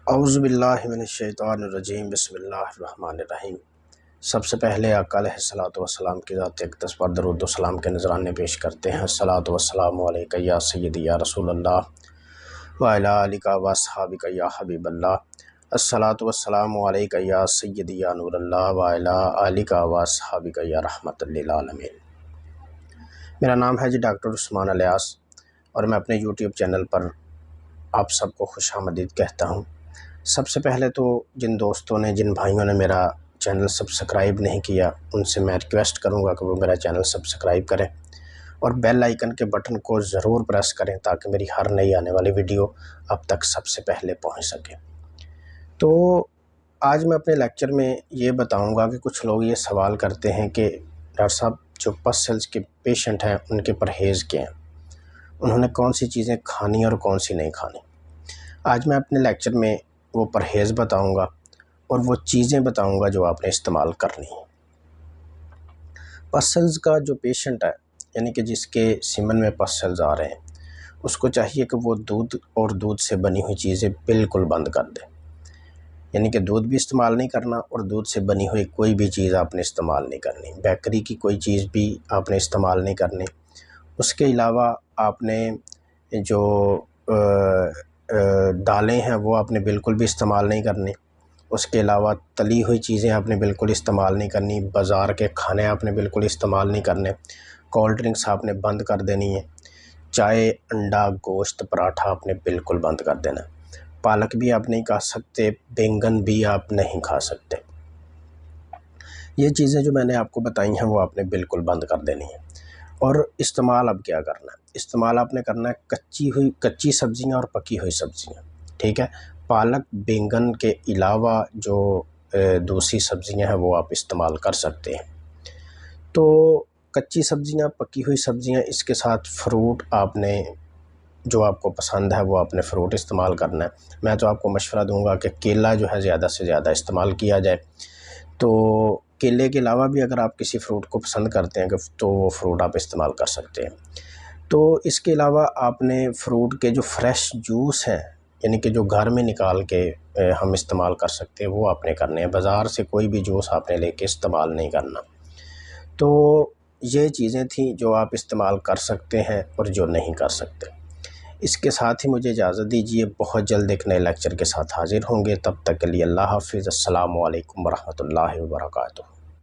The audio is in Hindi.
औज़ुबिल्लाहि मिनश्शैतानिर्रजीम बिस्मिल्लाहिर्रहमानिर्रहीम। सबसे पहले आका अलैहिस्सलातु वस्सलाम की ज़ात अक़दस पर दरूद व सलाम के नज़राने पेश करते हैं। अस्सलातु वस्सलामु अलैका या सय्यदी या रसूलल्लाह व अला आलिका व अस्हाबिका या हबीबल्लाह। अस्सलातु वस्सलामु अलैका या सय्यदी या नूरल्लाह व अला आलिका व अस्हाबिका या रहमतल लिल आलमीन। मेरा नाम है जी डॉक्टर उस्मान इलियास और मैं अपने यूट्यूब चैनल पर आप सबको खुशामदीद कहता हूँ। सबसे पहले तो जिन दोस्तों ने, जिन भाइयों ने मेरा चैनल सब्सक्राइब नहीं किया, उनसे मैं रिक्वेस्ट करूंगा कि वो मेरा चैनल सब्सक्राइब करें और बेल आइकन के बटन को ज़रूर प्रेस करें ताकि मेरी हर नई आने वाली वीडियो अब तक सबसे पहले पहुंच सके। तो आज मैं अपने लेक्चर में ये बताऊंगा कि कुछ लोग ये सवाल करते हैं कि डॉक्टर साहब, जो पसल्स के पेशेंट हैं उनके परहेज़ क्या हैं, उन्होंने कौन सी चीज़ें खानी और कौन सी नहीं खानी। आज मैं अपने लेक्चर में वो परहेज़ बताऊंगा और वो चीज़ें बताऊंगा जो आपने इस्तेमाल करनी है। पसल्स का जो पेशेंट है, यानी कि जिसके सीमन में पसल्स आ रहे हैं, उसको चाहिए कि वो दूध और दूध से बनी हुई चीज़ें बिल्कुल बंद कर दे। यानी कि दूध भी इस्तेमाल नहीं करना और दूध से बनी हुई कोई भी चीज़ आपने इस्तेमाल नहीं करनी। बेकरी की कोई चीज़ भी आपने इस्तेमाल नहीं करनी। उसके अलावा आपने जो दालें हैं वो आपने बिल्कुल भी इस्तेमाल नहीं करनी। उसके अलावा तली हुई चीज़ें आपने बिल्कुल इस्तेमाल नहीं करनी। बाज़ार के खाने आपने बिल्कुल इस्तेमाल नहीं करने। कोल्ड ड्रिंक्स आपने बंद कर देनी है। चाय, अंडा, गोश्त, पराठा आपने बिल्कुल बंद कर देना। पालक भी आप नहीं खा सकते, बैंगन भी आप नहीं खा सकते। ये चीज़ें जो मैंने आपको बताई हैं वो आपने बिल्कुल बंद कर देनी है। और इस्तेमाल अब क्या करना है, इस्तेमाल आपने करना है कच्ची सब्ज़ियाँ और पकी हुई सब्ज़ियाँ। ठीक है, पालक, बैंगन के अलावा जो दूसरी सब्ज़ियाँ हैं वो आप इस्तेमाल कर सकते हैं। तो कच्ची सब्ज़ियाँ, पकी हुई सब्ज़ियाँ, इसके साथ फ्रूट आपने जो आपको पसंद है वो आपने फ़्रूट इस्तेमाल करना है। मैं तो आपको मशवरा दूंगा कि केला जो है ज़्यादा से ज़्यादा इस्तेमाल किया जाए। तो केले के अलावा भी अगर आप किसी फ्रूट को पसंद करते हैं तो वो फ्रूट आप इस्तेमाल कर सकते हैं। तो इसके अलावा आपने फ्रूट के जो फ्रेश जूस हैं, यानी कि जो घर में निकाल के हम इस्तेमाल कर सकते हैं, वो आपने करने हैं। बाज़ार से कोई भी जूस आपने लेके इस्तेमाल नहीं करना। तो ये चीज़ें थी जो आप इस्तेमाल कर सकते हैं और जो नहीं कर सकते। इसके साथ ही मुझे इजाज़त दीजिए। बहुत जल्द एक नए लेक्चर के साथ हाज़िर होंगे। तब तक के लिए अल्लाह हाफ़िज़। अस्सलामु अलैकुम व रहमतुल्लाहि व बरकातुहू।